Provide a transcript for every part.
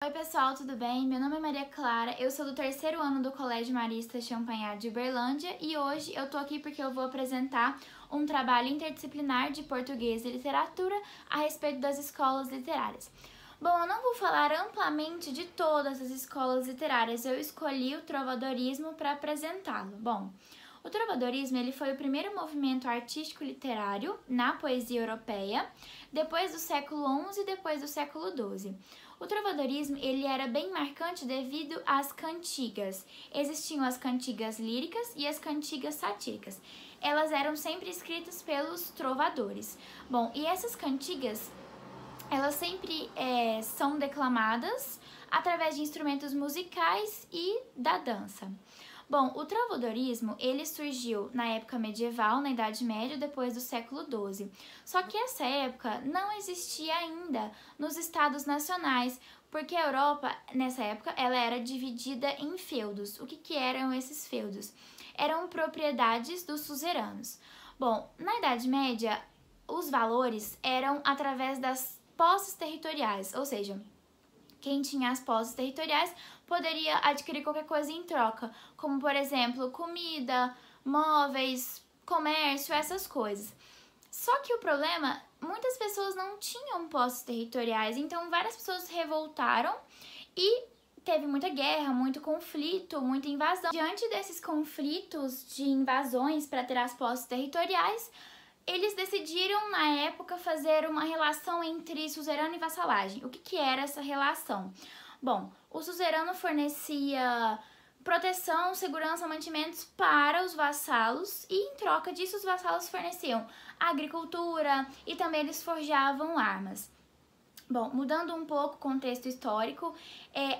Oi pessoal, tudo bem? Meu nome é Maria Clara, eu sou do terceiro ano do Colégio Marista Champagnat de Uberlândia e hoje eu tô aqui porque eu vou apresentar um trabalho interdisciplinar de português e literatura a respeito das escolas literárias. Bom, eu não vou falar amplamente de todas as escolas literárias, eu escolhi o trovadorismo para apresentá-lo. Bom, o trovadorismo ele foi o primeiro movimento artístico literário na poesia europeia, depois do século XI e depois do século XII. O trovadorismo ele era bem marcante devido às cantigas. Existiam as cantigas líricas e as cantigas satíricas. Elas eram sempre escritas pelos trovadores. Bom, e essas cantigas, elas sempre são declamadas através de instrumentos musicais e da dança. Bom, o trovadorismo, ele surgiu na época medieval, na Idade Média, depois do século XII. Só que essa época não existia ainda nos estados nacionais, porque a Europa, nessa época, ela era dividida em feudos. O que eram esses feudos? Eram propriedades dos suzeranos. Bom, na Idade Média, os valores eram através das posses territoriais, ou seja, quem tinha as posses territoriais poderia adquirir qualquer coisa em troca, como por exemplo comida, móveis, comércio, essas coisas. Só que o problema, muitas pessoas não tinham posses territoriais, então várias pessoas se revoltaram e teve muita guerra, muito conflito, muita invasão. Diante desses conflitos de invasões para ter as posses territoriais, eles decidiram, na época, fazer uma relação entre suzerano e vassalagem. O que era essa relação? Bom, o suzerano fornecia proteção, segurança, mantimentos para os vassalos e, em troca disso, os vassalos forneciam agricultura e também eles forjavam armas. Bom, mudando um pouco o contexto histórico,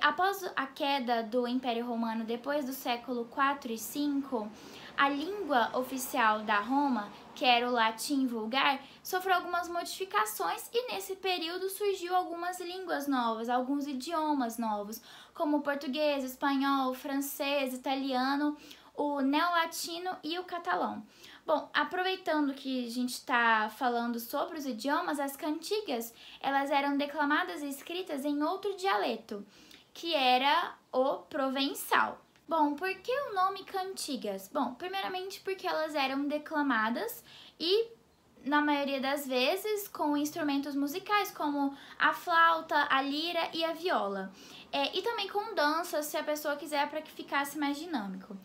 após a queda do Império Romano depois do século IV e V, a língua oficial da Roma, que era o latim vulgar, sofreu algumas modificações e nesse período surgiu algumas línguas novas, alguns idiomas novos, como o português, espanhol, francês, italiano, o neolatino e o catalão. Bom, aproveitando que a gente está falando sobre os idiomas, as cantigas, elas eram declamadas e escritas em outro dialeto, que era o provençal. Bom, por que o nome cantigas? Bom, primeiramente porque elas eram declamadas e, na maioria das vezes, com instrumentos musicais, como a flauta, a lira e a viola. E também com dança, se a pessoa quiser, para que ficasse mais dinâmico.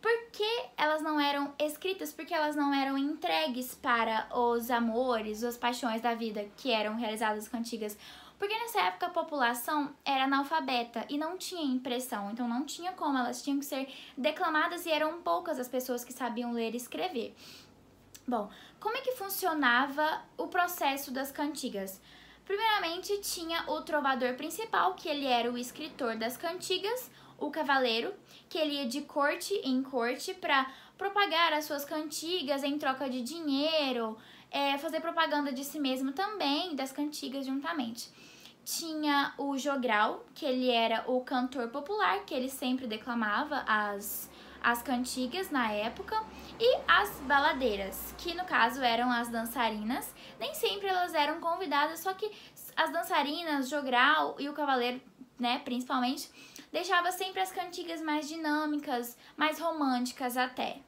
Por que elas não eram escritas? Porque elas não eram entregues para os amores, as paixões da vida que eram realizadas as cantigas. Porque nessa época a população era analfabeta e não tinha impressão, então não tinha como, elas tinham que ser declamadas e eram poucas as pessoas que sabiam ler e escrever. Bom, como é que funcionava o processo das cantigas? Primeiramente tinha o trovador principal, que ele era o escritor das cantigas, o cavaleiro, que ele ia de corte em corte para propagar as suas cantigas em troca de dinheiro, fazer propaganda de si mesmo também, das cantigas juntamente. Tinha o jogral, que ele era o cantor popular, que ele sempre declamava as cantigas na época, e as baladeiras, que no caso eram as dançarinas. Nem sempre elas eram convidadas, só que as dançarinas, jogral e o cavaleiro, né, principalmente, deixava sempre as cantigas mais dinâmicas, mais românticas até.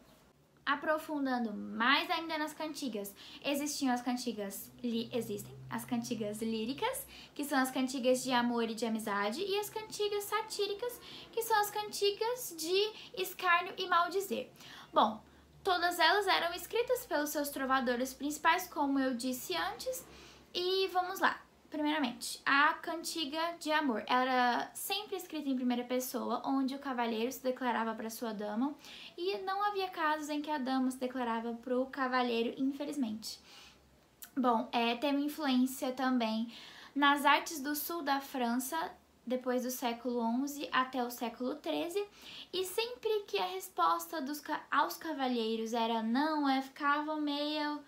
Aprofundando mais ainda nas cantigas, existem as cantigas líricas, que são as cantigas de amor e de amizade, e as cantigas satíricas, que são as cantigas de escárnio e maldizer. Bom, todas elas eram escritas pelos seus trovadores principais, como eu disse antes, e vamos lá. Primeiramente, a cantiga de amor. Ela era sempre escrita em primeira pessoa, onde o cavalheiro se declarava para sua dama, e não havia casos em que a dama se declarava para o cavalheiro, infelizmente. Bom, tem uma influência também nas artes do sul da França, depois do século XI até o século XIII, e sempre que a resposta aos cavalheiros era não, ficavam meio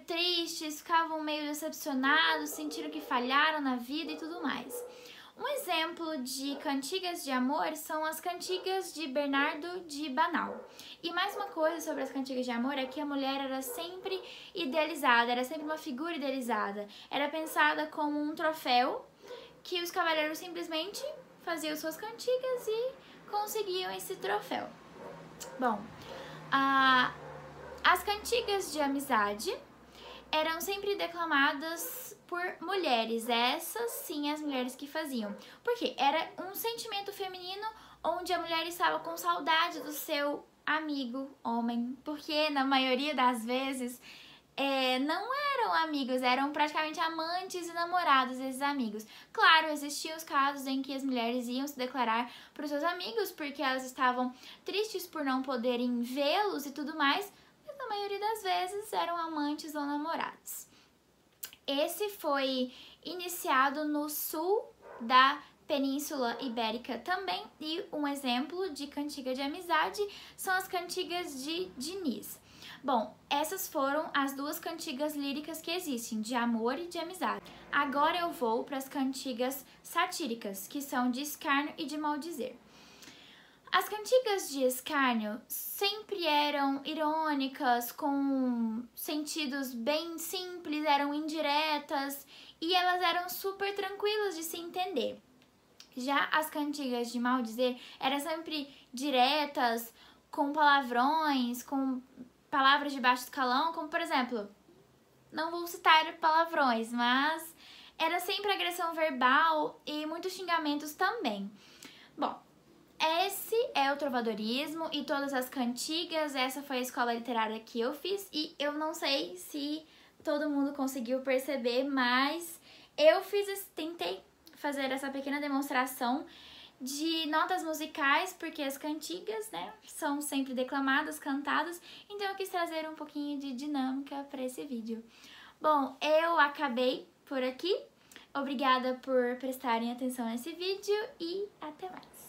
tristes, ficavam meio decepcionados, sentiram que falharam na vida e tudo mais. Um exemplo de cantigas de amor são as cantigas de Bernardo de Banal. E mais uma coisa sobre as cantigas de amor é que a mulher era sempre idealizada, era sempre uma figura idealizada. Era pensada como um troféu que os cavaleiros simplesmente faziam suas cantigas e conseguiam esse troféu. Bom, as cantigas de amizade eram sempre declamadas por mulheres, essas sim as mulheres que faziam. Porque era um sentimento feminino onde a mulher estava com saudade do seu amigo homem, porque na maioria das vezes não eram amigos, eram praticamente amantes e namorados esses amigos. Claro, existiam os casos em que as mulheres iam se declarar para os seus amigos porque elas estavam tristes por não poderem vê-los e tudo mais, mas na maioria das vezes eram amantes ou namorados. Esse foi iniciado no sul da Península Ibérica também, e um exemplo de cantiga de amizade são as cantigas de Diniz. Bom, essas foram as duas cantigas líricas que existem, de amor e de amizade. Agora eu vou para as cantigas satíricas, que são de escárnio e de maldizer. As cantigas de escárnio sempre eram irônicas, com sentidos bem simples, eram indiretas e elas eram super tranquilas de se entender. Já as cantigas de maldizer eram sempre diretas, com palavrões, com palavras de baixo escalão, como por exemplo, não vou citar palavrões, mas era sempre agressão verbal e muitos xingamentos também. Bom, esse é o trovadorismo e todas as cantigas, essa foi a escola literária que eu fiz e eu não sei se todo mundo conseguiu perceber, mas eu tentei fazer essa pequena demonstração de notas musicais, porque as cantigas, né, são sempre declamadas, cantadas, então eu quis trazer um pouquinho de dinâmica para esse vídeo. Bom, eu acabei por aqui, obrigada por prestarem atenção nesse vídeo e até mais!